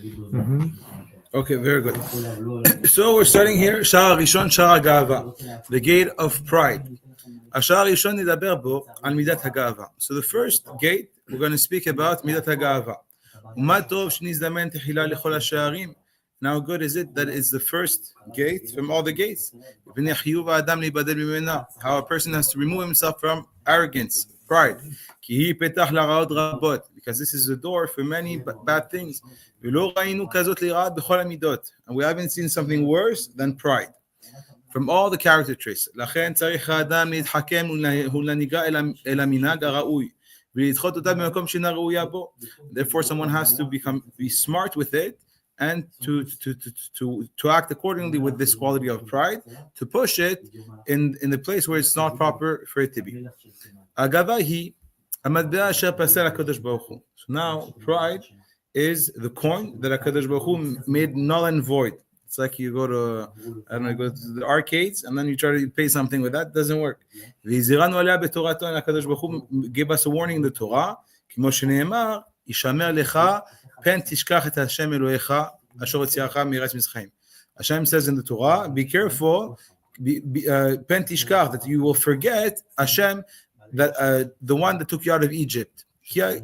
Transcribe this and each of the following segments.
Mm-hmm. Okay, very good. So we're starting here. שער הראשון, שער הגאווה. The gate of pride. השער הראשון נדבר בו על מידת הגאווה. So the first gate, we're going to speak about מידת הגאווה. ומה טוב שנזדמן תחילה לכל השערים. Now good is it that it's the first gate from all the gates. מפני חיוב האדם להיבדל ממנה. How a person has to remove himself from arrogance, pride. כי היא פתח לרעות רבות. Because this is the door for many bad things. ולא ראינו כזאת לרעה בכל המידות. And we haven't seen something worse than pride. From all the character traits. לכן צריך האדם להתחכם ולהנהיגה אל המנהג הראוי. ולדחות אותה במקום שאינה ראויה בו. Therefore someone has to be smart with it and to act accordingly with this quality of pride, to push it in the place where it's not proper for it to be. הגאווה היא המטבע אשר פסל הקדוש ברוך הוא. So now pride is the coin that HaKadosh Baruch Hu made null and void. It's like you go to, go to the arcades and then you try to pay something with that. It doesn't work. והזהירנו עליה בתורתו, and HaKadosh Baruch Hu gave us a warning in the Torah, כמו שנאמר, ישמר לך, פן תשכח את השם אלוהיך, אשר הוציאך מארץ מצרים. Hashem says in the Torah, be careful, פן תשכח, that you will forget Hashem, that the one that took you out of Egypt. Because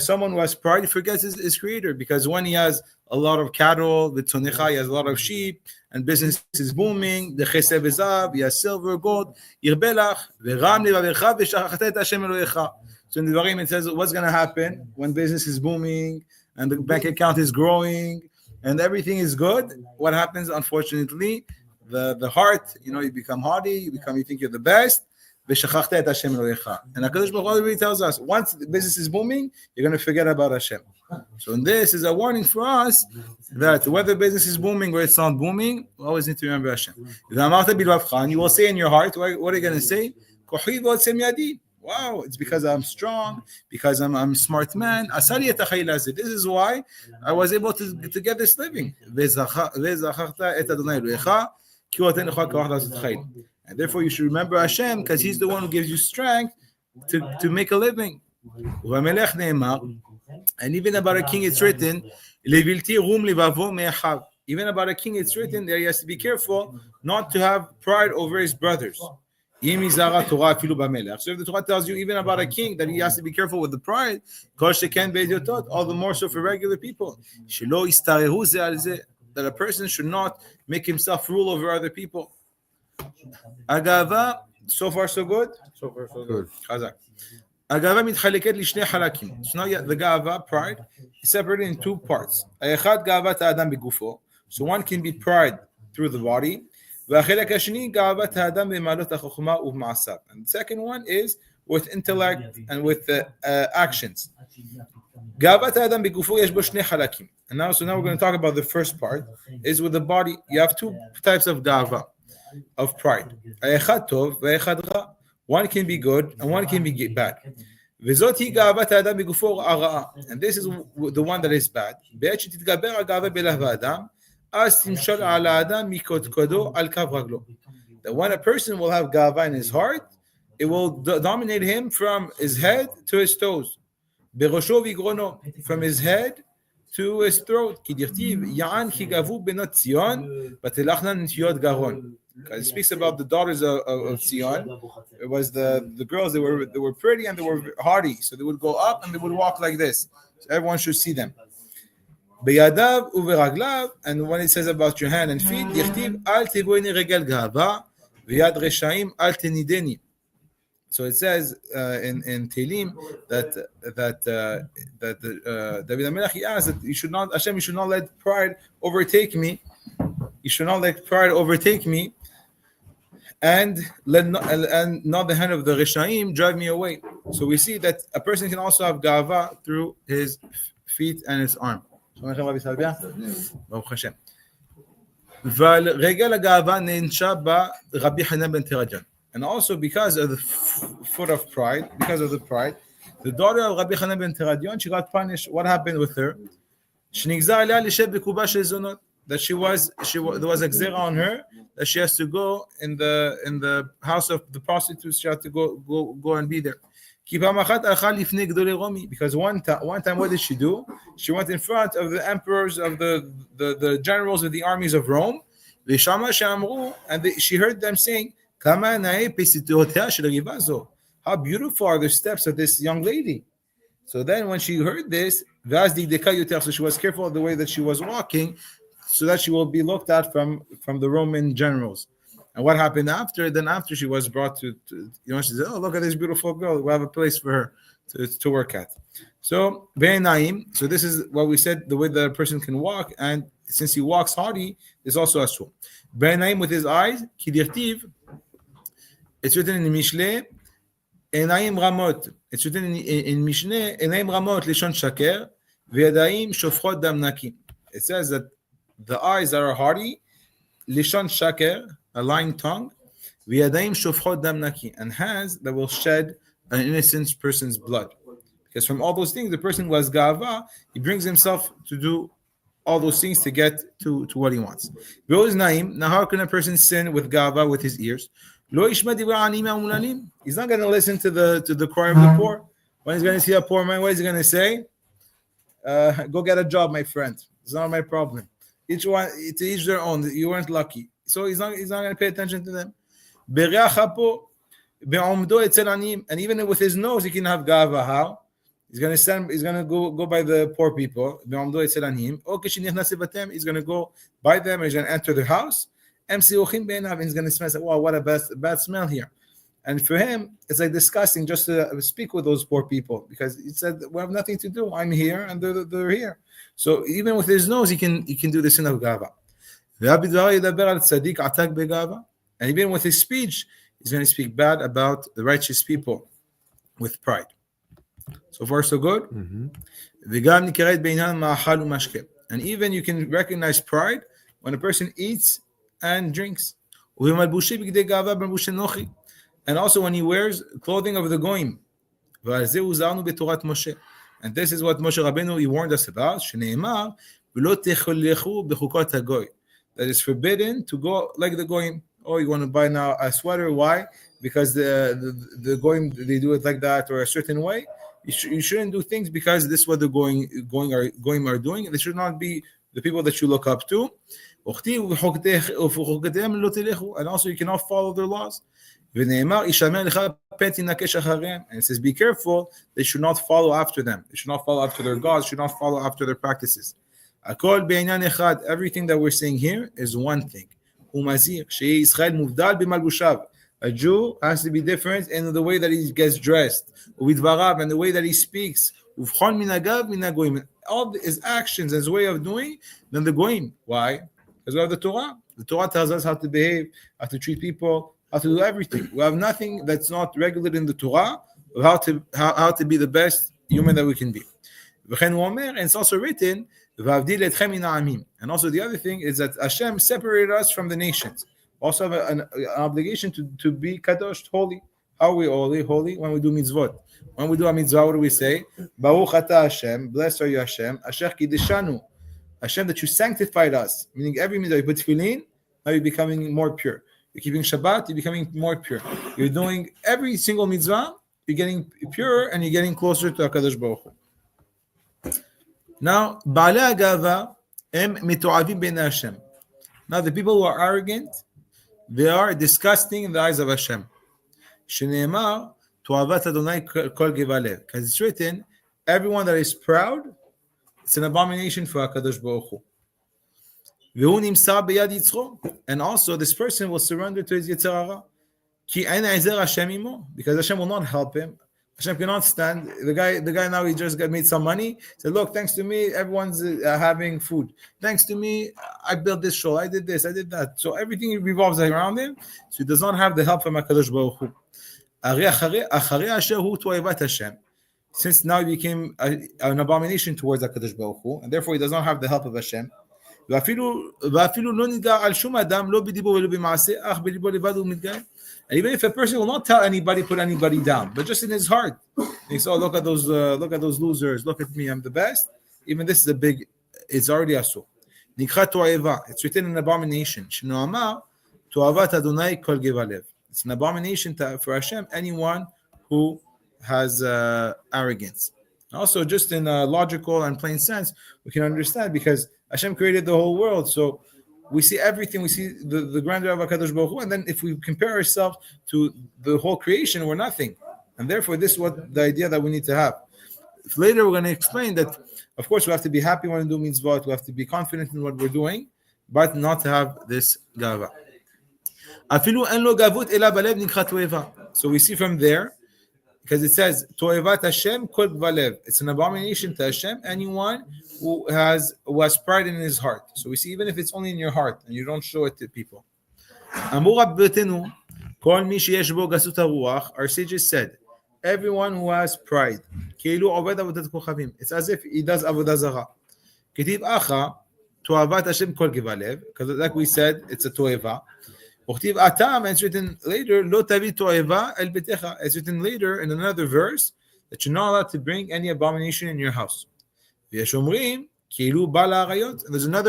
someone who has pride forgets his creator, because when he has a lot of cattle, the he has a lot of sheep, and business is booming, the chesed v'zav, he has silver, gold, so in the Devarim it says what's going to happen when business is booming and the bank account is growing and everything is good. What happens, unfortunately, the heart, you become haughty, you think you're the best. And HaKadosh Baruch Hu already tells us, once the business is booming, you're going to forget about Hashem. So this is a warning for us that whether business is booming or it's not booming, we always need to remember Hashem. You will say in your heart, what are you going to say? Wow, it's because I'm strong, because I'm a smart man. This is why I was able to get this living. And therefore you should remember Hashem, because He's the one who gives you strength to make a living. And even about a king it's written, even about a king it's written that he has to be careful not to have pride over his brothers. So if the Torah tells you even about a king that he has to be careful with the pride, all the more so for regular people, that a person should not make himself rule over other people. Gaavah, so far so good? So far so good. Gaavah מתחלקת לשני חלקים. So now the Gaavah, pride, is separated in two parts. האחד גאוות האדם בגופו. So one can be pride through the body. והחלק השני גאוות האדם במעלות החוכמה ובמעשיו. And the second one is with intellect and with actions. גאוות האדם בגופו יש בו שני חלקים. And now we're going to talk about the first part, is with the body. You have two types of Gaavah, of pride. האחד טוב והאחד רע. One can be good and one can be bad. וזאת היא גאוות האדם בגופו הרעה. And this is the one that is bad. בעת שתתגבר הגאווה בלב האדם, אז תמשול על האדם מקודקודו על קו רגלו. That when a person will have Gaavah in his heart, it will dominate him from his head to his toes. בראשו וגרונו, from his head to his throat. כי דכתיב יען כי גאוו בנות ציון ותלכנה נטיות גרון. It speaks about the daughters of Zion. It was the girls that were pretty and they were haughty, so they would go up and they would walk like this. So everyone should see them. בידיו וברגליו, and when it says about your hand and feet, דכתיב אל תבואני רגל גאווה ויד רשעים אל תנידני. So it says in Tehillim that David HaMelech, he asked that you should not let pride overtake me. You should not let pride overtake me, and not the hand of the Rishaim drive me away. So we see that a person can also have Gaavah through his feet and his arm. And also because of the foot of pride, because of the pride, the daughter of Rabbi Hanan ben Teradion, she got punished. What happened with her? That there was a gzera on her that she has to go in the house of the prostitutes. She had to go and be there. Because one time, what did she do? She went in front of the emperors of the generals of the armies of Rome, and she heard them saying, how beautiful are the steps of this young lady. So then when she heard this, so she was careful of the way that she was walking, so that she will be looked at from the Roman generals. And what happened after? Then after she was brought to she said, oh, look at this beautiful girl. We have a place for her to work at. So, so this is what we said, the way the person can walk. And since he walks haughty, there's also asur. With his eyes, it's written in Mishle, Enayim Ramot. It's written in Mishneh, Enayim Ramot Lishon Shaker, V'yadayim Shofchot Dam Naki. It says that the eyes that are haughty, Lishon Shaker, a lying tongue, V'yadayim Shofchot Dam Naki, and hands that will shed an innocent person's blood. Because from all those things, the person who has Gaavah, he brings himself to do all those things to get to what he wants. Now how can a person sin with Gaavah with his ears? He's not going to listen to the cry of the poor. When he's going to see a poor man, what is he going to say? Go get a job, my friend. It's not my problem. Each one, to each their own. You weren't lucky. So he's not going to pay attention to them. And even with his nose, he can have Gaavah. How? He's going to go by the poor people. He's going to go by them and he's going to enter their house. He's going to smell, wow, what a bad smell here. And for him, it's like disgusting just to speak with those poor people, because he said, we have nothing to do. I'm here and they're here. So even with his nose, he can do the sin of Gaavah. And even with his speech, he's going to speak bad about the righteous people with pride. So far, so good. Mm-hmm. And even you can recognize pride when a person eats and drinks. And also when he wears clothing of the goyim. And this is what Moshe Rabbeinu, he warned us about. That it's forbidden to go like the goyim. Oh, you want to buy now a sweater? Why? Because the goyim, they do it like that or a certain way. You shouldn't do things because this is what the goyim are doing. They should not be the people that you look up to. And also you cannot follow their laws. And it says, be careful, they should not follow after them. They should not follow after their gods, should not follow after their practices. Everything that we're saying here is one thing. A Jew has to be different in the way that he gets dressed, and the way that he speaks. All his actions and his way of doing than the goyim. Why? Because we have the Torah. The Torah tells us how to behave, how to treat people, how to do everything. We have nothing that's not regulated in the Torah of how to be the best human that we can be. And it's also written, and also the other thing is that Hashem separated us from the nations. Also have an obligation to be kadosh, holy. How are we holy? When we do mitzvot. When we do a mitzvah, what do we say? Baruch atah Hashem, blessed are you Hashem, asher kiddushanu. Hashem, that you sanctified us. Meaning every mitzvah, you put tefillin, now you're becoming more pure. You're keeping Shabbat, you're becoming more pure. You're doing every single mitzvah, you're getting purer and you're getting closer to HaKadosh Baruch Hu. Now, Ba'alei Gaavah em mitu'avim b'nei Hashem. Now, the people who are arrogant, they are disgusting in the eyes of Hashem. Shneimar tu'avat Adonai kol gevalev. Because it's written, everyone that is proud, it's an abomination for HaKadosh Baruch Hu. V'hu nimsa b'yad yitzro. And also, this person will surrender to his Yetzer Hara. Ki ein ezer Hashem imo. Because Hashem will not help him. Hashem cannot stand. The guy now, he just made some money. He said, look, thanks to me, everyone's having food. Thanks to me, I built this show. I did this, I did that. So everything revolves around him. So he does not have the help from HaKadosh Baruch Hu. Since now he became an abomination towards HaKadosh Baruch Hu, and therefore he does not have the help of Hashem. And even if a person will not tell anybody, put anybody down, but just in his heart, he thinks, "Oh, look at those losers! Look at me, I'm the best." Even this is it's already asur. It's written in abomination. It's an abomination for Hashem. Anyone who has arrogance. Also, just in a logical and plain sense, we can understand because Hashem created the whole world. So we see everything, we see the grandeur of HaKadosh Baruch Hu, and then if we compare ourselves to the whole creation, we're nothing. And therefore, this is what the idea that we need to have. Later, we're going to explain that, of course, we have to be happy when we do mitzvot, we have to be confident in what we're doing, but not to have this Gaavah. So we see from there, because it says Toevat Hashem kol balev. It's an abomination to Hashem, anyone who has pride in his heart. So we see even if it's only in your heart and you don't show it to people. Our sages said, everyone who has pride, it's as if he does avodah zarah. Because like we said, it's a toeva. It's written later, it's written later in another verse that you're not allowed to bring any abomination in your house. There's another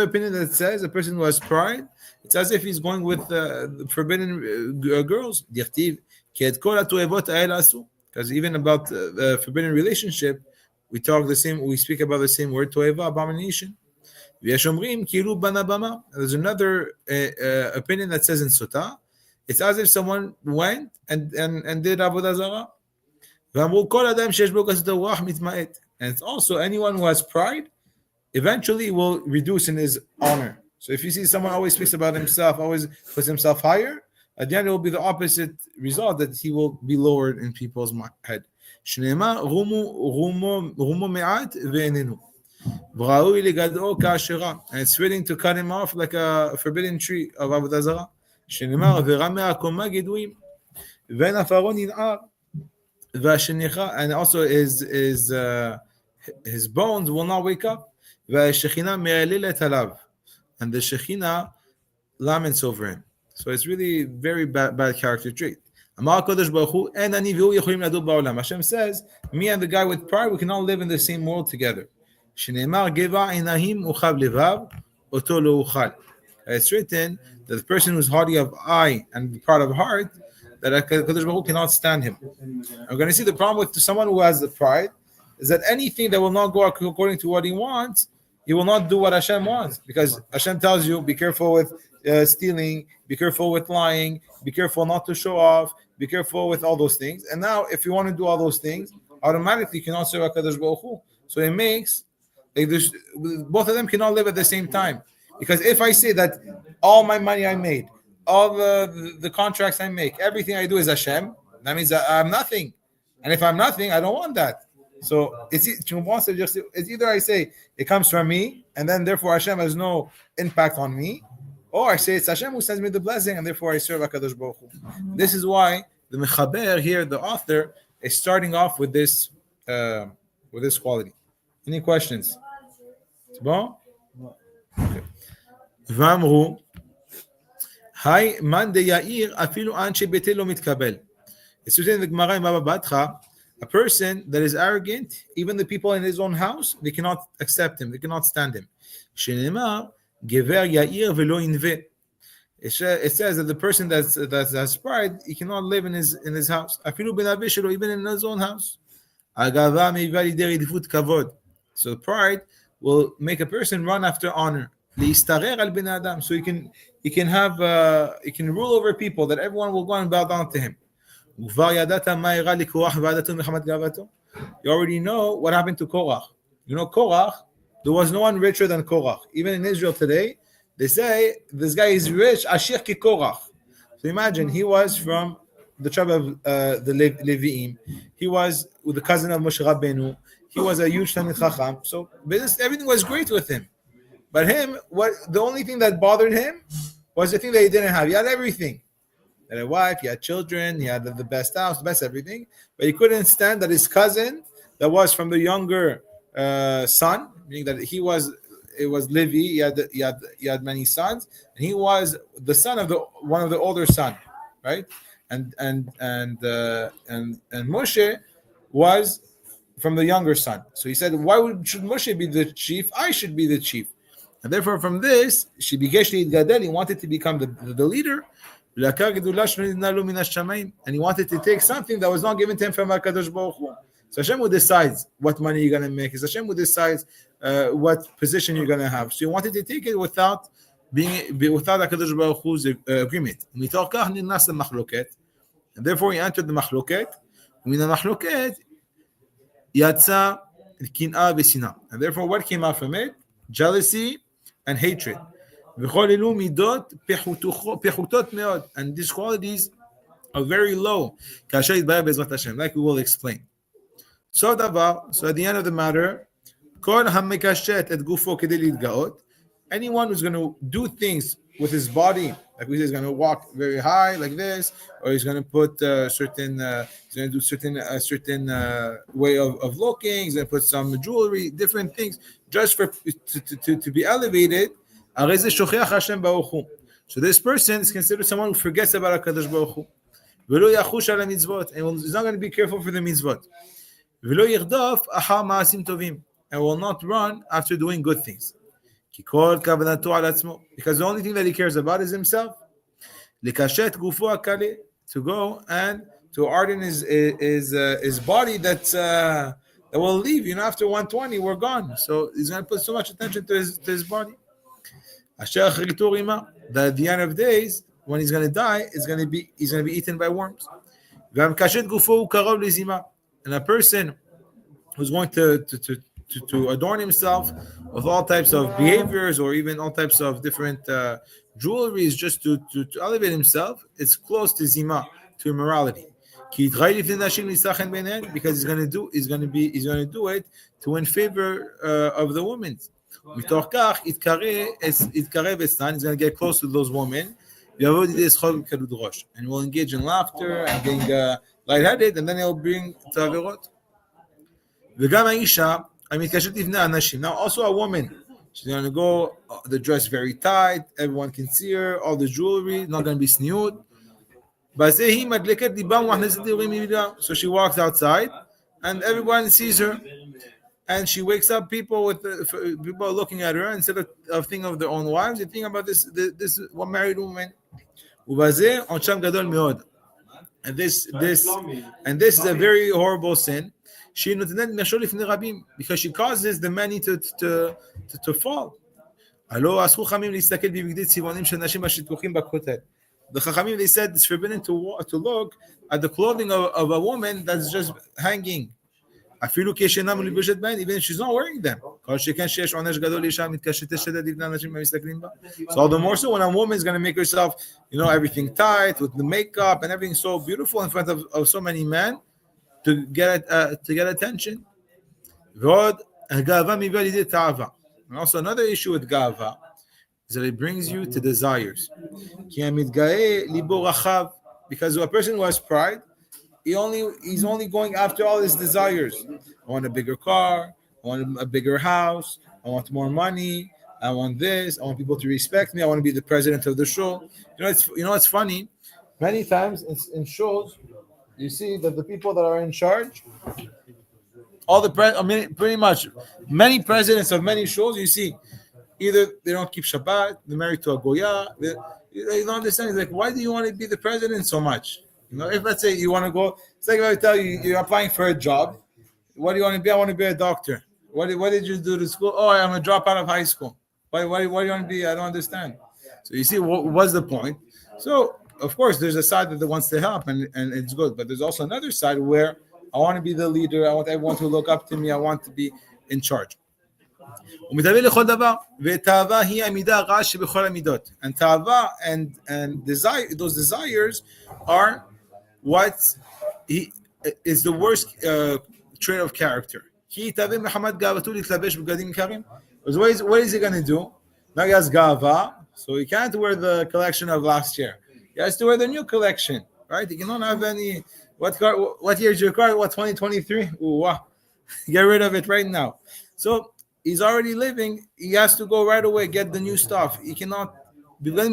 opinion that says a person who has pride, it's as if he's going with forbidden girls. Because even about the forbidden relationship, we speak about the same word, toeva, abomination. There's another opinion that says in Sotah, it's as if someone went and did avodah zarah. And it's also anyone who has pride, eventually will reduce in his honor. So if you see someone always speaks about himself, always puts himself higher, at the end it will be the opposite result, that he will be lowered in people's head. And it's fitting to cut him off like a forbidden tree of avodah zarah. And also his bones will not wake up. And the Shekhinah laments over him. So it's really very bad character trait. Hashem says, me and the guy with pride, we cannot live in the same world together. It's written that the person who's haughty of eye and proud of heart, that HaKadosh Baruch Hu cannot stand him. We're going to see the problem with someone who has the pride is that anything that will not go according to what he wants, he will not do what Hashem wants, because Hashem tells you, be careful with stealing, be careful with lying, be careful not to show off, be careful with all those things. And now, if you want to do all those things, automatically you cannot serve HaKadosh Baruch Hu. So it makes both of them cannot live at the same time. Because if I say that all my money I made, all the contracts I make, everything I do is Hashem, that means that I'm nothing. And if I'm nothing, I don't want that. So it's either I say it comes from me, and then therefore Hashem has no impact on me, or I say it's Hashem who sends me the blessing, and therefore I serve HaKadosh Baruch Hu. This is why the Mechaber here, the author, is starting off with this quality. Any questions? C'est bon? Okay. Vamru. Hai man de yair afilu anshe bete lo mitkabel. It's written in the Gemara in Baba Batra, a person that is arrogant, even the people in his own house, they cannot accept him, they cannot stand him. Shenemar gever yair velo inve. It says that the person that has pride, he cannot live in his house. Afilu ben avishelo, even in his own house. Gaavah meiva lider idfut kavod. So pride will make a person run after honor. So he can rule over people, that everyone will go and bow down to him. You already know what happened to Korach. You know Korach, there was no one richer than Korach. Even in Israel today, they say this guy is rich, Ashir ki Korach. So imagine, he was from the tribe of the Levi'im. He was the cousin of Moshe Rabbeinu. He was a huge Talmid Chacham. So everything was great with him. But the only thing that bothered him was the thing that he didn't have. He had everything. He had a wife, he had children, he had the best house, the best everything. But he couldn't stand that his cousin, that was from the younger son, meaning that it was Levi, he had many sons, and he was the son of one of the older son, right? And Moshe was from the younger son. So he said, should Moshe be the chief? I should be the chief. And therefore, from this, he wanted to become the leader. And he wanted to take something that was not given to him from HaKadosh Baruch Hu. So Hashem will decide what money you're going to make. Hashem will decide what position you're going to have. So he wanted to take it without HaKadosh Baruch Hu's agreement. And therefore he entered the מחלוקת. ומן המחלוקת יצא קנאה ושנאה. And therefore what came out from it? Jealousy and hatred. וכל אלו מידות פחותות מאוד. And these qualities are very low. כאשר יתבהר בעזרת השם, like we will explain. So at the end of the matter, כל המקשט את גופו כדי להתגאות, anyone who's going to do things with his body, like we say, he's going to walk very high like this, or he's going to put he's going to do a certain way of looking, he's going to put some jewelry, different things, just for to be elevated. So this person is considered someone who forgets about HaKadosh Baruch Hu. And he's not going to be careful for the mitzvot. And will not run after doing good things. Because the only thing that he cares about is himself. To go and to harden his body that will leave. After 120, we're gone. So he's going to put so much attention to his body. That at the end of days, when he's going to die, he's going to be eaten by worms. And a person who's going to adorn himself with all types of behaviors or even all types of different jewelries just to elevate himself, it's close to zima, to immorality. Because he's going to do it to win favor of the women. He's going to get close to those women and will engage in laughter and getting lightheaded, and then he'll bring to averot. Now also a woman, she's going to go the dress very tight, everyone can see her, all the jewelry, not going to be snood. So she walks outside and everyone sees her, and she wakes up people people are looking at her. Instead of thinking of their own wives, they think about this one married woman. And this is a very horrible sin. Because she causes the many to fall. The Chachamim, they said it's forbidden to look at the clothing of a woman that's just hanging. Even if she's not wearing them. So all the more so when a woman is going to make herself, everything tight with the makeup and everything so beautiful in front of so many men to get attention. And also another issue with Gaavah is that it brings you to desires. Because a person who has pride, he's only going after all his desires. I want a bigger car, I want a bigger house, I want more money, I want this, I want people to respect me, I want to be the president of the show. It's funny. Many times in shows, you see that the people that are in charge, pretty much many presidents of many shows, you see, either they don't keep Shabbat, they're married to a Goya. You don't understand. It's like, why do you want to be the president so much? If let's say you want to go, it's like if I tell you you're applying for a job, what do you want to be? I want to be a doctor. What did you do to school? Oh, I'm a dropout of high school. Why do you want to be? I don't understand. So you see, what's the point? So of course, there's a side that wants to help, and it's good. But there's also another side where I want to be the leader. I want everyone to look up to me. I want to be in charge. And tava and desire, those desires are what is the worst trait of character. Because what is he going to do? Now he has Gaavah, so he can't wear the collection of last year. He has to wear the new collection, right? He cannot have any. What year is your car? What, 2023? Wow. Get rid of it right now. So he's already living. He has to go right away, get the new stuff. He cannot be so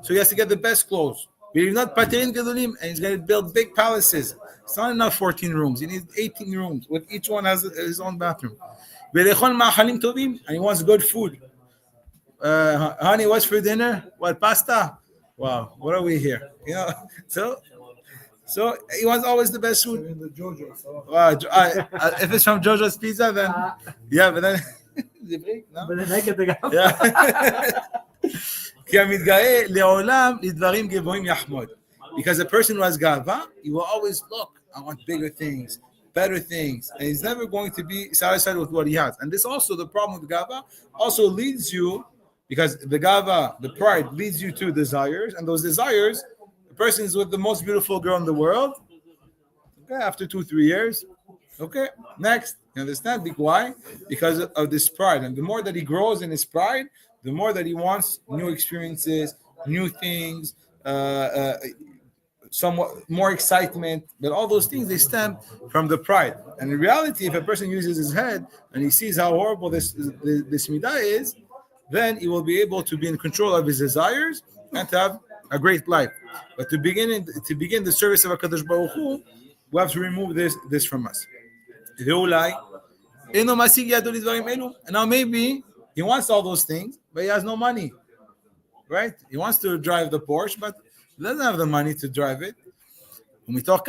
he has to get the best clothes. But he's not paterin gedolim, and he's going to build big palaces. It's not enough 14 rooms. He needs 18 rooms, with each one has his own bathroom. And he wants good food. Honey, what's for dinner? What, pasta? Wow, what are we here? So he wants always the best food. In the JoJo. So. If it's from JoJo's Pizza, then yeah, but then no? Yeah. כי המתגאה לעולם לדברים גבוהים יחמוד. Because a person who has gava, he will always look, I want bigger things, better things, and he's never going to be satisfied with what he has. And this also, the problem with gava, also leads you, because the gava, the pride, leads you to desires, and those desires, the person is with the most beautiful girl in the world, okay, after 2-3 years, okay, next. You understand? Why? Because of this pride. And the more that he grows in his pride, the more that he wants new experiences, new things, somewhat more excitement. But all those things, they stem from the pride. And in reality, if a person uses his head and he sees how horrible this midah is, then he will be able to be in control of his desires and to have a great life. But to begin the service of HaKadosh Baruch Hu, we have to remove this from us. And now maybe he wants all those things, but he has no money, right? He wants to drive the Porsche, but he doesn't have the money to drive it. So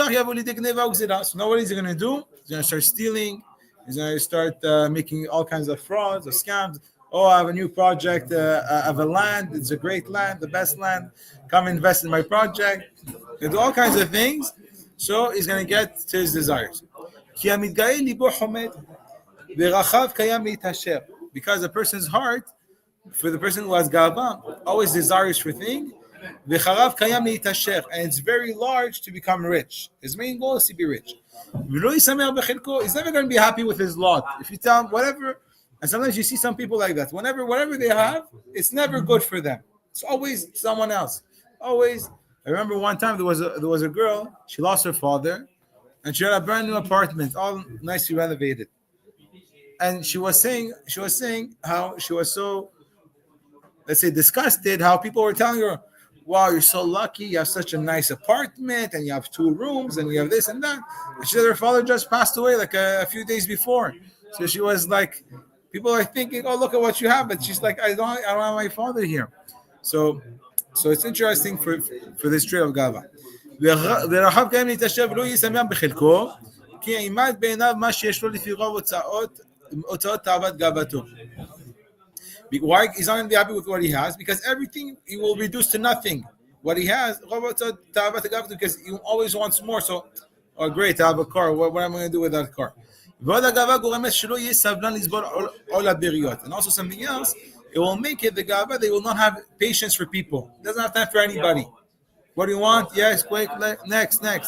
now what is he going to do? He's going to start stealing. He's going to start making all kinds of frauds or scams. Oh, I have a new project of a land. It's a great land, the best land. Come invest in my project. They do all kinds of things. So he's going to get to his desires. Because a person's heart, for the person who has Gaavah, always desires for things, and it's very large to become rich. His main goal is to be rich. He's never going to be happy with his lot. If you tell him whatever, and sometimes you see some people like that, whatever they have, it's never good for them. It's always someone else. Always. I remember one time there was a girl, she lost her father, and she had a brand new apartment, all nicely renovated. And she was saying how she was so, let's say, disgusted, how people were telling her, wow, you're so lucky, you have such a nice apartment, and you have 2 rooms, and you have this and that. And she said her father just passed away like a few days before. So she was like, people are thinking, oh, look at what you have, but she's like, I don't have my father here. So it's interesting for this trait of Gaavah. ורחב קיים להתעשר ולא ישמח בחלקו, כי עימד בעיניו מה שיש לו לפי רוב הוצאות תאוות גאוותו. Why? He's not going to be happy with what he has, because everything he will reduce to nothing. What he has, because he always wants more. So, oh great, I have a car. What am I going to do with that car? And also something else, it will make it the Gaavah, they will not have patience for people. It doesn't have time for anybody. What do you want? Yes, quick, next. And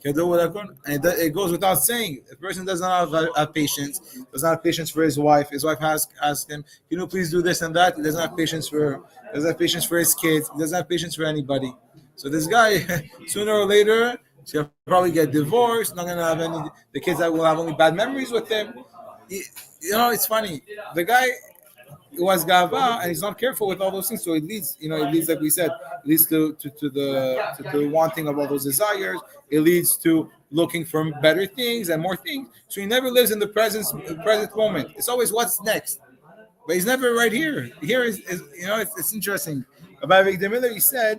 it goes without saying, a person does not have patience, does not have patience for his wife. His wife asks him, can you please do this and that? He doesn't have patience for her. He doesn't have patience for his kids. He doesn't have patience for anybody. So this guy, sooner or later, he'll probably get divorced. Not going to have the kids that will have only bad memories with him. It's funny. The guy who has Gaavah and he's not careful with all those things, so it leads, like we said, it leads to the wanting of all those desires. It leads to looking for better things and more things. So he never lives in the present moment. It's always what's next, but he's never right here. Here is it's interesting. About Victor Miller, he said,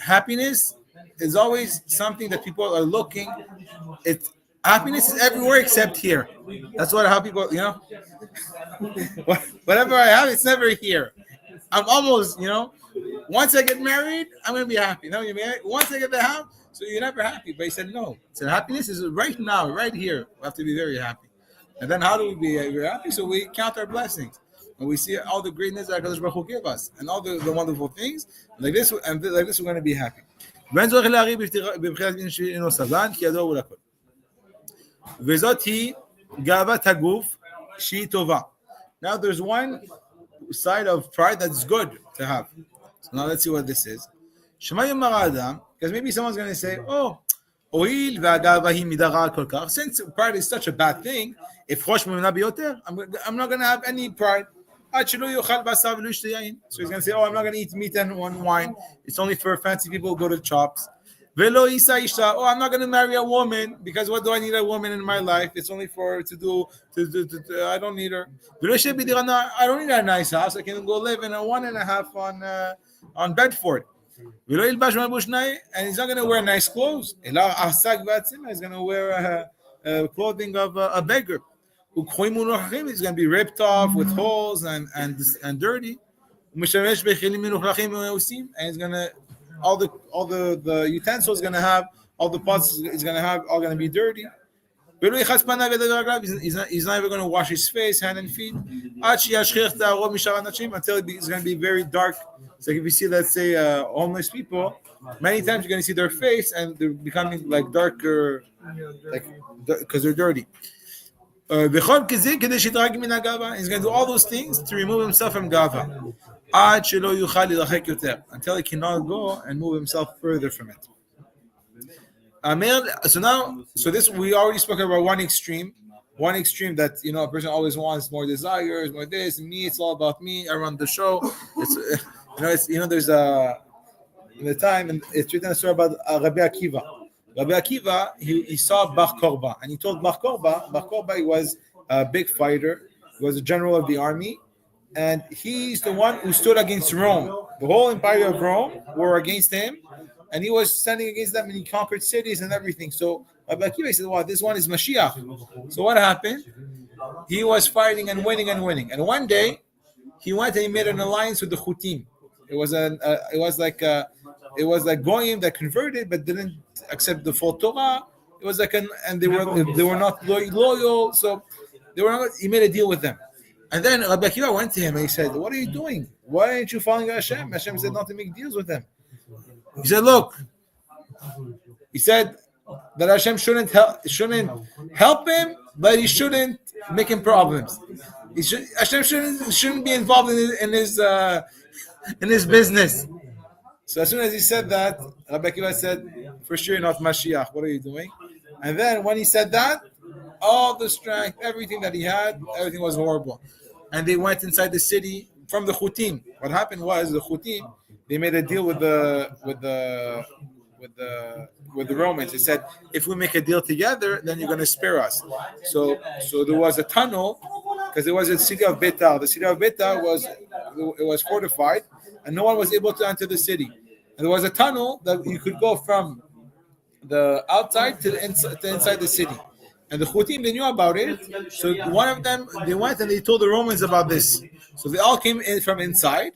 happiness is always something that people are looking. Happiness is everywhere except here. That's how people, whatever I have, it's never here. I'm almost, once I get married, I'm going to be happy. Once I get the house, so you're never happy. But he said, no. So happiness is right now, right here. We have to be very happy. And then how do we be very happy? So we count our blessings. And we see all the greatness that HaKadosh Baruch Hu gave us. And all the wonderful things. Like this, we're going to be happy. וזאת היא גאוות הגוף שהיא טובה. Now there's one side of pride that's good to have. So now let's see what this is. שמה יאמר האדם, because maybe someone's going to say, הואיל והגאווה היא מידה רעה כל כך, since pride is such a bad thing, אפחוש ממנה ביותר, I'm not going to have any pride. עד שלא יאכל בשר ולא ישתה יין. So he's going to say, I'm not going to eat meat and wine. It's only for fancy people who go to shops. Velo isa isha. Oh, I'm not going to marry a woman because what do I need a woman in my life? It's only for to do. I don't need her. Velo shebi dirana. I don't need a nice house. I can go live in a 1.5 on Bedford. Velo ilbash malbushnai, and he's not going to wear nice clothes. Ela asag vatzima. He's going to wear clothing of a beggar. He's going to be ripped off with holes and dirty. And he's gonna all the utensils gonna have all the pots he's gonna have all gonna be dirty. He's not even gonna wash his face, hand and feet until it's gonna be very dark. So if you see, let's say, homeless people, many times you're gonna see their face and they're becoming like darker, like because they're dirty. He's going to do all those things to remove himself from Gaavah until he cannot go and move himself further from it. So this we already spoke about one extreme that a person always wants more desires, more this and me. It's all about me. I run the show. There's in the time and it's written a story about Rabbi Akiva. Rabbi Akiva, he saw Bar Korba, and he told Bar Korba he was a big fighter, he was a general of the army, and he's the one who stood against Rome. The whole empire of Rome were against him, and he was standing against them, and he conquered cities and everything. So Rabbi Akiva said, wow, this one is Mashiach. So what happened? He was fighting and winning. And one day, he went and he made an alliance with the Chutim. It was like Goyim that converted but didn't accept the full Torah. It was like and they were not loyal, so he made a deal with them. And then Rabbi Akiva went to him and he said, "What are you doing? Why aren't you following Hashem?" Hashem said not to make deals with them. He said, "Look," he said that Hashem shouldn't help him, but he shouldn't make him problems. Hashem shouldn't be involved in his business. So as soon as he said that, Rabbi Akiva said, "For sure, you're not Mashiach. What are you doing?" And then when he said that, all the strength, everything that he had, everything was horrible. And they went inside the city from the Chutim. What happened was the Chutim, they made a deal with the Romans. They said, if we make a deal together, then you're going to spare us. So there was a tunnel because there was a city of Betar. The city of Betar was fortified, and no one was able to enter the city. And there was a tunnel that you could go from the outside to inside the city. And the Chutim, they knew about it. So one of them, they went and they told the Romans about this. So they all came in from inside.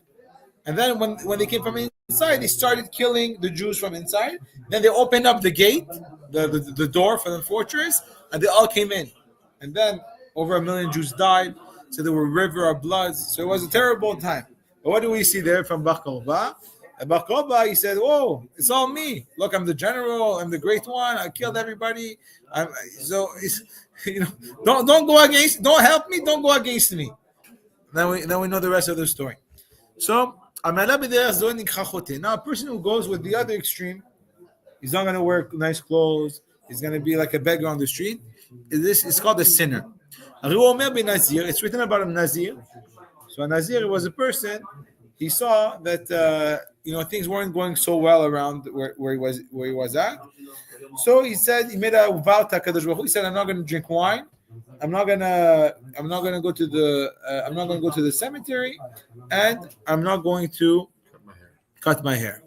And then when they came from inside, they started killing the Jews from inside. Then they opened up the gate, the door for the fortress, and they all came in. And then over 1 million Jews died. So there were a river of blood. So it was a terrible time. But what do we see there from Bar Korba? Bar Korba, he said, "Whoa, it's all me. Look, I'm the general. I'm the great one. I killed everybody. Don't go against. Don't help me. Don't go against me." Then we know the rest of the story. So now a person who goes with the other extreme, he's not going to wear nice clothes. He's going to be like a beggar on the street. This is called a sinner. It's written about a Nazir. So a Nazir was a person. He saw that things weren't going so well around where he was at. So he said he made a vow to HaKadosh Baruch Hu. He said, "I'm not going to drink wine. I'm not going to go to the cemetery, and I'm not going to cut my hair."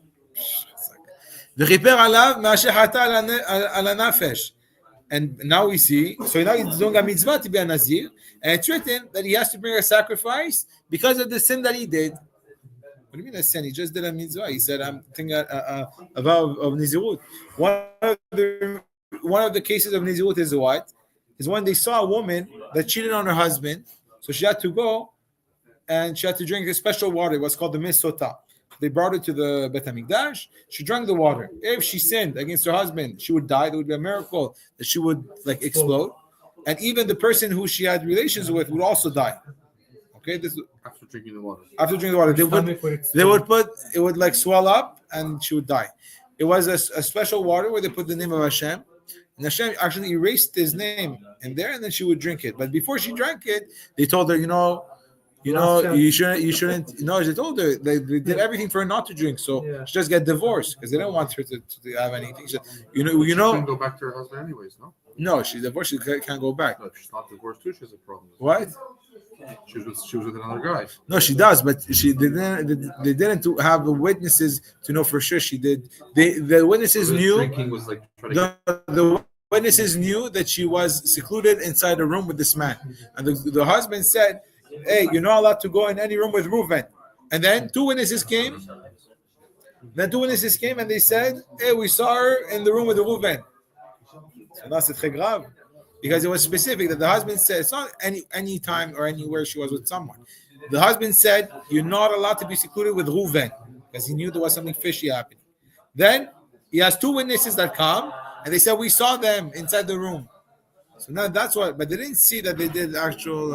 And now we see, so now he's doing a mitzvah to be a Nazir, and it's written that he has to bring a sacrifice because of the sin that he did. What do you mean a sin? He just did a mitzvah. He said, "I'm thinking a vow of Nizirut." One of the cases of Nizirut is what? Is when they saw a woman that cheated on her husband, so she had to go and she had to drink a special water. It was called the middot. They brought her to the Bet HaMikdash. She drank the water. If she sinned against her husband, she would die. There would be a miracle that she would explode, and even the person who she had relations with would also die. Okay, this after drinking the water. They would put it would swell up and she would die. It was a special water where they put the name of Hashem, and Hashem actually erased his name in there, and then she would drink it. But before she drank it, they told her, you know, you shouldn't. No, they told her they did everything for her not to drink, so she just get divorced because they didn't want her to have anything. So, you know, She couldn't go back to her husband anyways, no? No, she's divorced. She can't go back. No, if she's not divorced too, she has a problem. What? She was with another guy. No, she does, but they didn't have the witnesses to know for sure she did. The witnesses knew. Drinking was like The witnesses knew that she was secluded inside a room with this man, and the husband said, "Hey, you're not allowed to go in any room with Reuven." And then two witnesses came. And they said, "Hey, we saw her in the room with the Reuven." So that's très grave, because it was specific that the husband said it's not any time or anywhere she was with someone. The husband said you're not allowed to be secluded with Reuven because he knew there was something fishy happening. Then he has two witnesses that come and they said we saw them inside the room. So now that's what, but they didn't see that they did actual.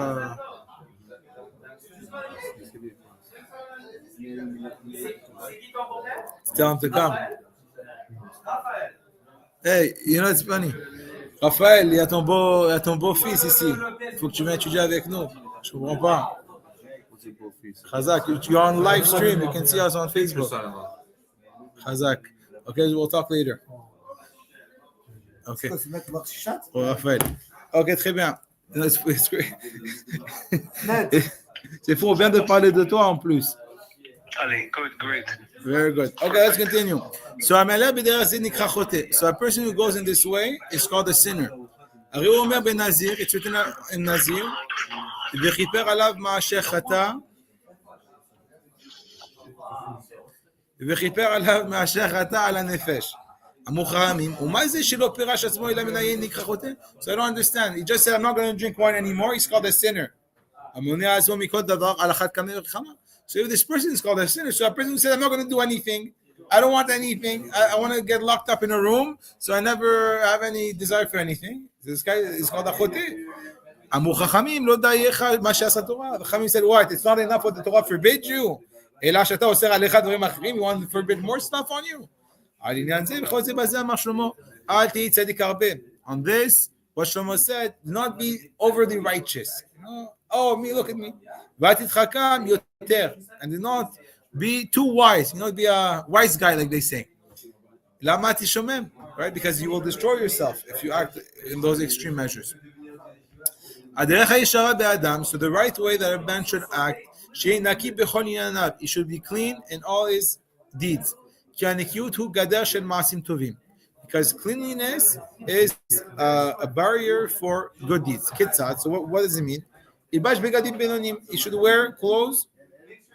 Tell him to come. Hey, you know it's funny. Raphaël, il y a ton beau fils ici. Il faut que tu viennes étudier avec nous. Je comprends pas. Chazak, you're on live stream. You can see us on Facebook. Chazak. Okay, we'll talk later. Okay. Oh, Raphaël. Ok, très bien. C'est faux, on vient de parler de toi en plus. Ali, good, great. Very good. Okay, let's continue. So a person who goes in this way is called a sinner. It's written in Nazir. וכיפר עליו מעשה חטא. וכיפר עליו מעשה חטא על הנפש. המוחרמים. ומה זה שלא פירש עצמו אלא מן היין נקרא חוטא? So I don't understand. He just said, I'm not going to drink wine anymore. He's called a sinner. המונע עצמו מכל דבר על אחת כמה וכמה. So if this person is called a sinner, so a person who said, I'm not going to do anything, I don't want anything, I want to get locked up in a room, so I never have any desire for anything. This guy is called a chote. אמרו חכמים, לא דייך מה שעשה תורה. חכמים said, what? It's not enough what the Torah forbid you. אלא שאתה אוסר עליך דברים אחרים, you want to forbid more stuff on you. על עניין זה, בכל זה בזה אמר שלמה, אל תהי צדיק הרבה. On this, what Shlomo said, not be overly righteous. You know? Oh, me, look at me. ותתחכם יותר, and do not be too wise, you know, be a wise guy like they say. למה תשומם? Right? Because you will destroy yourself if you act in those extreme measures. הדרך הישרה באדם, so the right way that a man should act, שיהיה נקי בכל ענייניו, he should be clean in all his deeds. כי הנקיות הוא גדר של מעשים טובים. Because cleanliness is a barrier for good deeds. Kitzat, so what does it mean? ילבש בגדים בינוניים, he should wear clothes,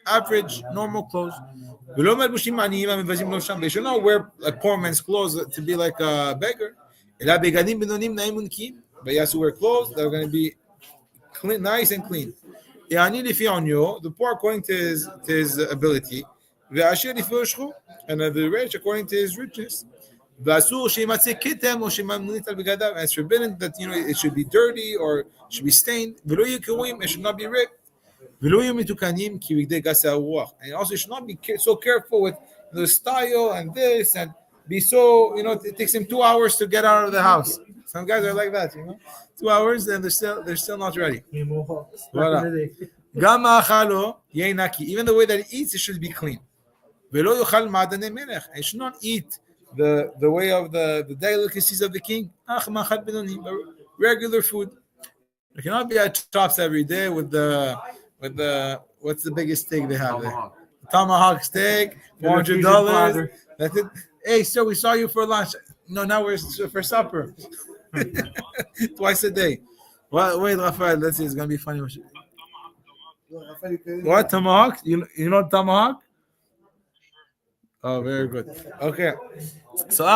average, normal clothes. ולא מלבושים עניים המבזים לא שם, they should not wear a poor man's clothes to be like a beggar. אלא בגדים בינוניים נעים ונקיים. But he has to wear clothes that are going to be clean, nice and clean. יעני לפי עוניו, the poor according to his ability, והעשיר לפי עושרו, and the rich according to his richness. ואסור שימצא כתם או שממונית על בגדיו, and it's forbidden that, you know, it should be dirty or should be stained, ולא יהיו קרועים, it should not be ripped, ולא יהיו מתוקנים כי בגדי גסי הרוח, and also it should not be so careful with the style and this, and be so, you know, it takes him 2 hours to get out of the house. Some guys are like that, you know, 2 hours and they're still not ready. Voilà. גם מאכלו יהיה נקי, even the way that he eats, it should be clean. ולא יאכל מעדני מלך, it should not eat the way of the delicacies of the king. Regular food. You cannot be at shops every day with the what's the biggest steak they have there? Tomahawk steak, $400. That's it. Hey, sir, we saw you for lunch. No, now we're for supper. Twice a day. Well, wait, Raphael, let's see. It's gonna be funny. What tomahawk? You know tomahawk? Oh, very good. Okay. So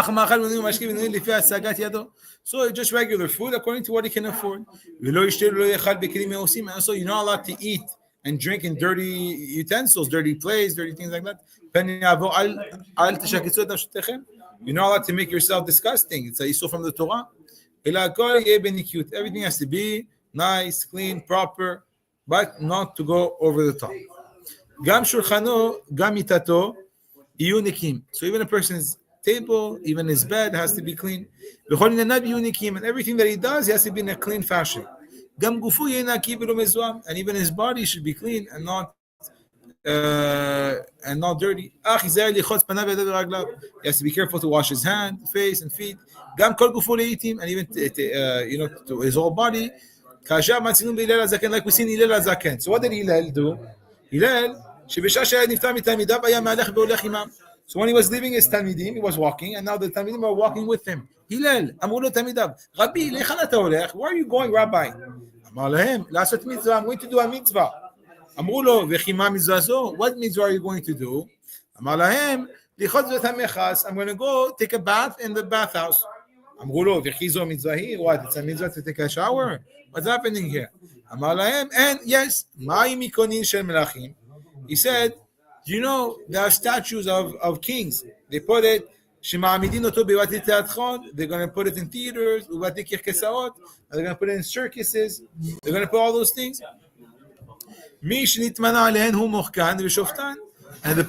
just regular food according to what he can afford. And so you're not allowed to eat and drink in dirty utensils, dirty plates, dirty things like that. You're not allowed to make yourself disgusting. It's a issue from the Torah. Everything has to be nice, clean, proper, but not to go over the top. Gam shulchano, gam mitato. So even a person's table, even his bed has to be clean. And everything that he does, he has to be in a clean fashion. גם גופו יהיה נקי ולא מזוהם, and even his body should be clean and not dirty. ייזהר לחוץ פניו וידיו ורגליו. He has to be careful to wash his hand, face and feet. גם כל גופו לעיתים, and even to his whole body. כאשר מצינו בהלל הזקן, like we seen הלל הזקן. So what did הלל do? הלל, שבשעה שהיה נפטר מתלמידיו, היה מהלך והולך עמם. So when he was leaving his תלמידים, he was walking, and now the תלמידים were walking with him. הלל, אמרו לו תלמידיו, רבי, לאן אתה הולך? Where are you going, rabbi? אמר להם, לעשות מצווה, I'm going to do a מצווה. אמרו לו, וכי מה מצווה זו? What mitzvah are you going to do? אמר להם, לחוץ בית המכס, I'm going to go take a bath in the bathhouse. אמרו לו, וכי זו מצווה היא? What, it's a mitzvah to take a shower? What's happening here? אמר להם, and yes, מהי מקונין של מלכים? He said, you know, there are statues of kings. They put it, שמעמידים אותו בבתי תיאטרון, they're going to put it in theaters, בבתי קרקסאות, they're going to put it in circuses, they're going to put all those things. מי שנתמנה עליהן הוא מוחקן ושופטן, and the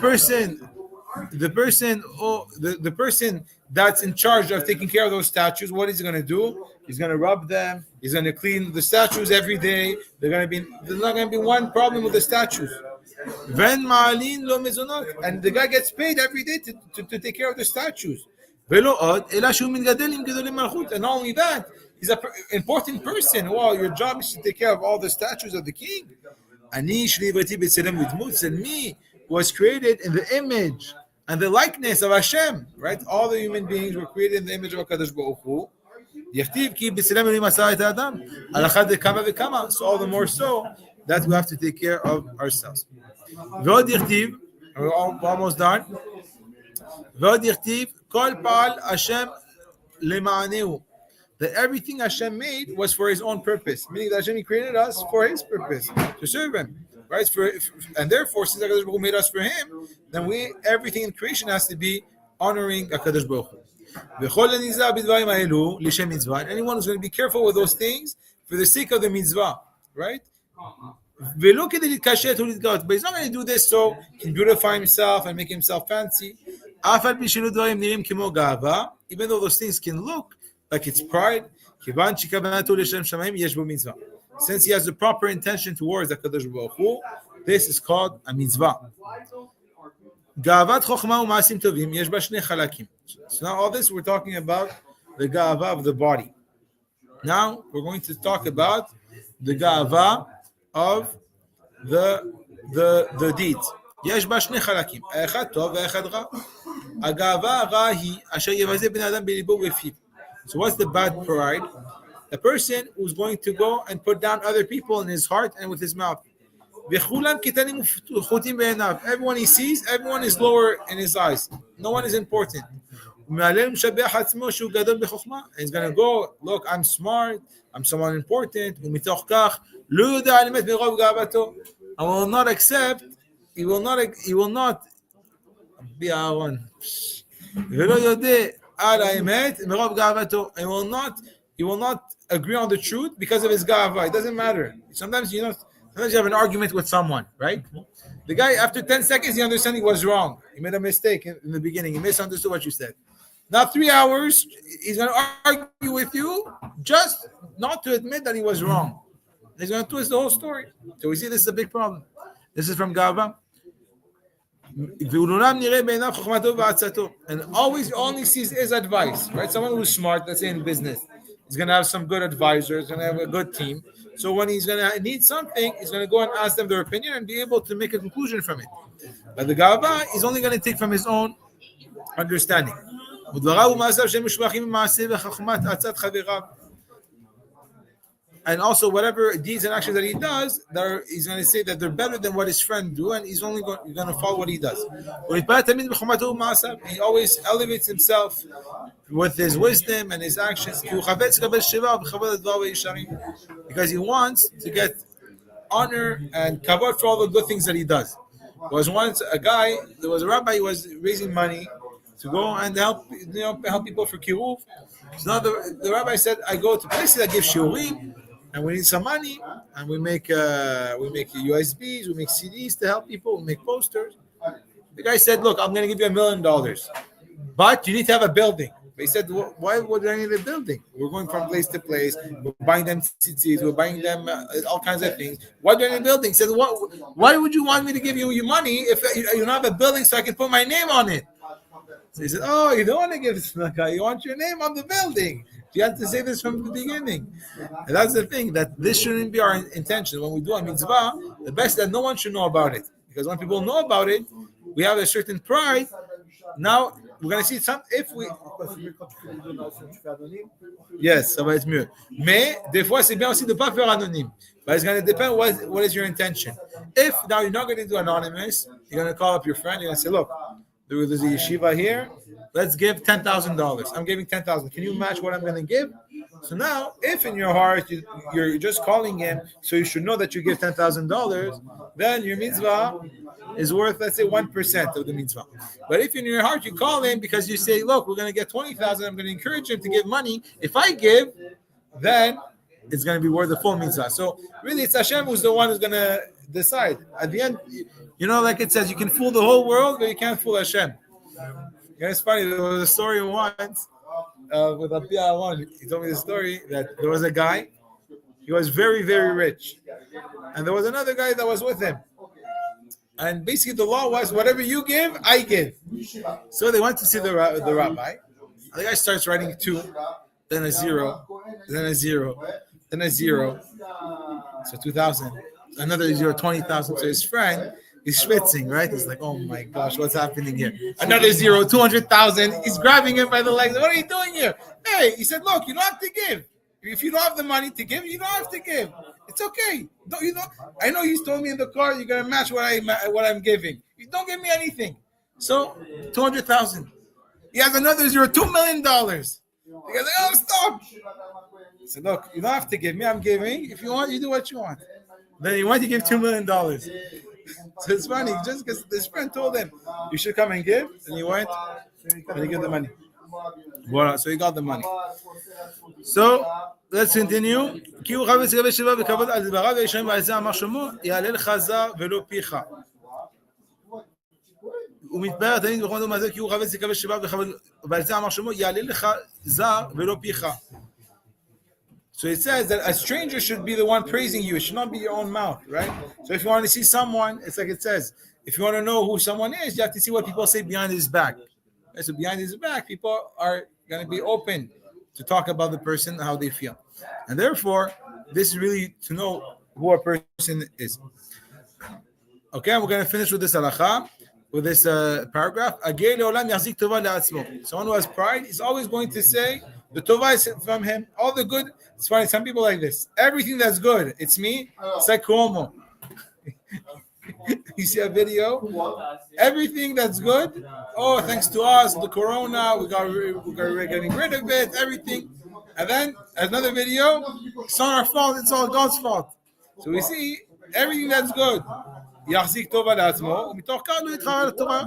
person that's in charge of taking care of those statues, what is he going to do? He's going to rub them, he's going to clean the statues every day. There's not going to be one problem with the statues. And the guy gets paid every day to take care of the statues. And not only that, he's an important person. Well, your job is to take care of all the statues of the king. And me was created in the image and the likeness of Hashem. Right? All the human beings were created in the image of HaKadosh Baruch Hu. So all the more so that we have to take care of ourselves. We're almost done. That everything Hashem made was for His own purpose, meaning that Hashem created us for His purpose, to serve Him, right? And therefore, since HaKadosh Baruch Hu made us for Him, then everything in creation has to be honoring HaKadosh Baruch Hu. Anyone who's going to be careful with those things for the sake of the mitzvah, right? But he's not going to do this so he can beautify himself and make himself fancy. Even though those things can look like it's pride, since he has the proper intention towards the HaKadosh Baruch Hu, this is called a mitzvah. So now all this we're talking about the Gaavah of the body. Now we're going to talk about the Gaavah of the deeds. יש בה שני חלקים, האחד טוב והאחד רע. הגאווה הרעה היא אשר יבזה בן אדם בליבו ובפיו. So what's the bad pride? A person who's going to go and put down other people in his heart and with his mouth. וכולם קטנים ופחותים בעיניו. Everyone he sees, everyone is lower in his eyes. No one is important. ומעלה משבח עצמו שהוא גדול בחוכמה. And he's going to go, look, I'm smart, I'm someone important, ומתוך כך לא יודע על אמת מרוב גאוותו. I will not accept, he will not be Aaron. ולא יודע על האמת מרוב גאוותו. He will not agree on the truth because of his gava. It doesn't matter. Sometimes you have an argument with someone, right? The guy, after 10 seconds, he understands he was wrong. He made a mistake in the beginning. He misunderstood what you said. Now 3 hours, he's going to argue with you just not to admit that he was wrong. He's going to twist the whole story. So we see this is a big problem. This is from Gaavah. And always only sees his advice, right? Someone who's smart, let's say in business, he's going to have some good advisors, going to have a good team. So when he's going to need something, he's going to go and ask them their opinion and be able to make a conclusion from it. But the Gaavah is only going to take from his own understanding. And also whatever deeds and actions that he does, he's going to say that they're better than what his friend do, and he's only going to follow what he does. He always elevates himself with his wisdom and his actions because he wants to get honor and kavod for all the good things that he does. There was once there was a rabbi who was raising money to go and help people for kiruv. So now the rabbi said, I go to places that give shiurim, and we need some money, and we make USBs, we make CDs to help people, we make posters. The guy said, look, I'm going to give you $1 million, but you need to have a building. But he said, why would I need a building? We're going from place to place. We're buying them tzitzit. We're buying them all kinds of things. Why do I need a building? He said, why would you want me to give you your money if you don't have a building so I can put my name on it? So he said, oh, you don't want to give it to tzedakah. You want your name on the building. You have to say this from the beginning. And that's the thing, that this shouldn't be our intention. When we do a mitzvah, the best that no one should know about it. Because when people know about it, we have a certain pride. Now, we're going to see some, if we... Yes, ça va être mieux. Mais, des fois, c'est bien aussi de ne pas faire anonyme. But it's going to depend what is your intention. If now you're not going to do anonymous, you're going to call up your friend, you're going to say, look, there's a yeshiva here, let's give $10,000. I'm giving $10,000. Can you match what I'm going to give? So now, if in your heart you're just calling him, so you should know that you give $10,000, then your mitzvah is worth, let's say, 1% of the mitzvah. But if in your heart you call him because you say, look, we're going to get $20,000, I'm going to encourage him to give money. If I give, then it's going to be worth the full mitzvah. So really, it's Hashem who's the one who's going to decide. At the end, like it says, you can fool the whole world, but you can't fool Hashem. It's funny, there was a story once with Abdi Alon. He told me the story that there was a guy, he was very, very rich. And there was another guy that was with him. And basically the law was, whatever you give, I give. So they went to see the rabbi. And the guy starts writing 2, then a 0, then a 0, then a 0. So 2,000. Another 0, 20,000. So his friend, he's schwitzing, right? He's like, oh my gosh, what's happening here? Another 0, 200,000. He's grabbing him by the legs. What are you doing here? Hey, he said, look, you don't have to give. If you don't have the money to give, you don't have to give. It's okay. I know he's told me in the car, you're going to match what I'm giving. You don't give me anything. So, 200,000. He has another 0, $2 million. The guy's like, oh, stop. I said, look, you don't have to give me. I'm giving. If you want, you do what you want. Then he wanted to give $2 million. So it's funny, just because this friend told him, you should come and give, and he went, and he gave the money. Voilà, so he got the money. So, let's continue. כי הוא חייב לסגב שבע וכבוד על דבריו וישם ועל זה אמר שלמה, יעלה לך זר ולא פיך. הוא מתפאר תמיד בכל דבר הזה, כי הוא חייב לסגב שבע וכבוד, ועל זה אמר שלמה, יעלה לך זר ולא פיך. So it says that a stranger should be the one praising you. It should not be your own mouth, right? So if you want to see someone, it's like it says, if you want to know who someone is, you have to see what people say behind his back. Okay, so behind his back, people are going to be open to talk about the person, how they feel. And therefore, this is really to know who a person is. Okay, and we're going to finish with this halakha, with this paragraph. Someone who has pride is always going to say, the tova is from him. All the good, it's funny, some people like this. Everything that's good, it's me. It's like Cuomo. You see a video? Everything that's good, oh, thanks to us, the corona, we're getting rid of it, everything. And then another video, it's not our fault, it's all God's fault. So we see everything that's good. יחזיק טוב על עצמו, ומתוך כך לא יתחרה על התורה,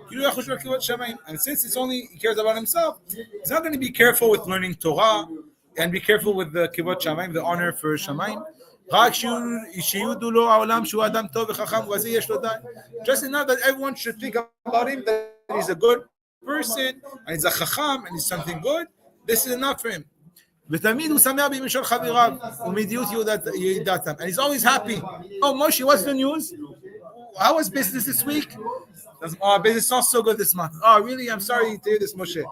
כאילו יחוש בכיבות שמיים. And since it's only he cares about himself, he's not going to be careful with learning Torah and be careful with the kivot shamayim, the honor for shamayim. רק שיודו לו העולם שהוא אדם טוב וחכם, וזה יש לו די. Just enough that everyone should think about him, that he's a good person, and he's a chacham, and he's something good. This is enough for him. ותמיד הוא שמח במשול חבריו, ומדיעות ידעתם. And he's always happy. Oh, Moshe, what's the news? How was business this week? Oh, business is not so good this month. Oh, really? I'm sorry to hear this, Moshe.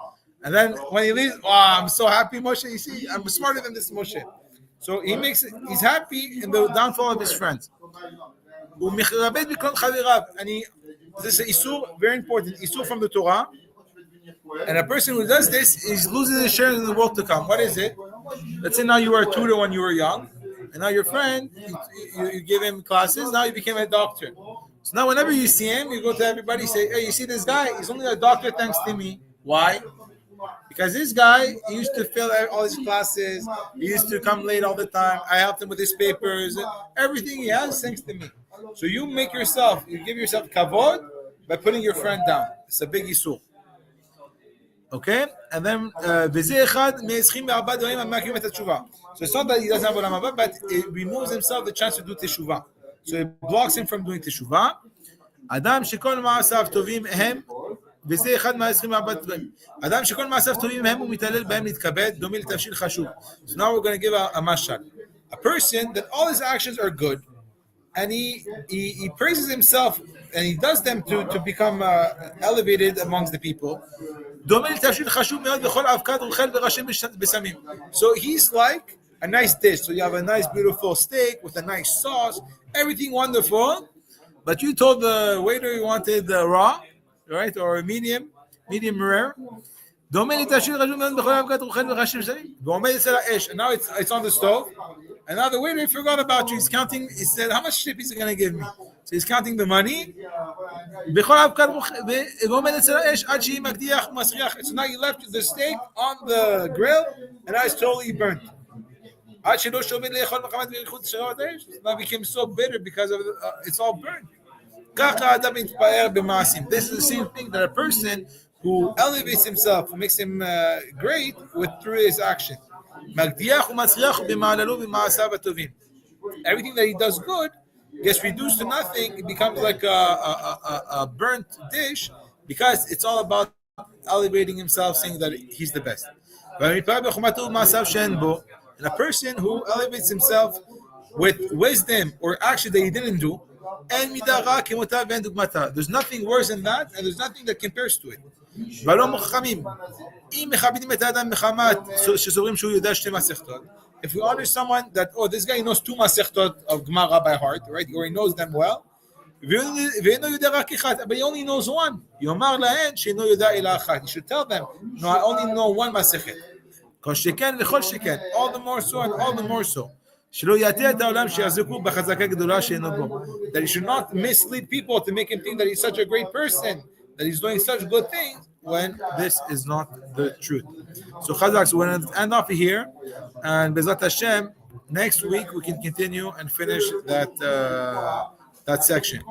And then when he leaves, oh, I'm so happy, Moshe. You see, I'm smarter than this Moshe. So he's happy in the downfall of his friends. And this is Isur, very important. Isur from the Torah. And a person who does this is losing his share in the world to come. What is it? Let's say now you were a tutor when you were young, and now your friend, you give him classes, now you became a doctor. So now whenever you see him, you go to everybody, say, hey, you see this guy? He's only a doctor thanks to me. Why? Because this guy, he used to fail all his classes, he used to come late all the time, I helped him with his papers, everything he has thanks to me. So you give yourself kavod by putting your friend down. It's a big issue. Okay? And then, so it's not that he doesn't have olam haba, but it removes himself the chance to do teshuvah. So it blocks him from doing teshuvah. Adam shekol ma'asav tovim hem וזה אחד מה-24 דברים. אדם שכל מעשיו טובים הם ומתעלל בהם להתכבד, דומה לתבשיל חשוב. So now we're going to give a mashal. A person that all his actions are good, and he praises himself, and he does them to become elevated amongst the people. דומה לתבשיל חשוב מאוד בכל אבקת רוכל וראשים בשמים. So he's like a nice dish. So you have a nice beautiful steak with a nice sauce, everything wonderful, but you told the waiter you wanted raw, right, or medium rare. דומה לתבשיל חשוב מאוד בכל אבקת רוכל וראשים בשמים. ועומד אצל האש, and now it's on the stove, and now the waiter forgot about you. He's counting. He said, how much tip is he going to give me? So he's counting the money. So now you left the steak on the grill, and now it's totally burnt. Now it became so bitter because of it's all burnt. This is the same thing that a person who elevates himself, who makes him great through his action. Everything that he does good gets reduced to nothing. It becomes like a burnt dish because it's all about elevating himself, saying that he's the best. And a person who elevates himself with wisdom or action that he didn't do, there's nothing worse than that, and there's nothing that compares to it. If we honor someone that, this guy knows 2 masechtot of Gemara by heart, right, or he knows them well, but he only knows one. You should tell them, no, I only know 1 masechet. All the more so and all the more so. That he should not mislead people to make him think that he's such a great person, that he's doing such good things, when this is not the truth. So Chazak, so we're going to end off here, and Bezat Hashem, next week we can continue and finish that section.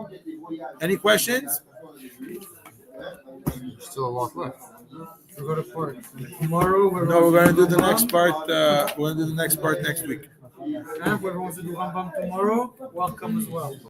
Any questions? Still a lot left. We'll go to part. Tomorrow we're Going to do the next part. We're going to do the next part next week. and whoever wants to do Rambam tomorrow, welcome as well.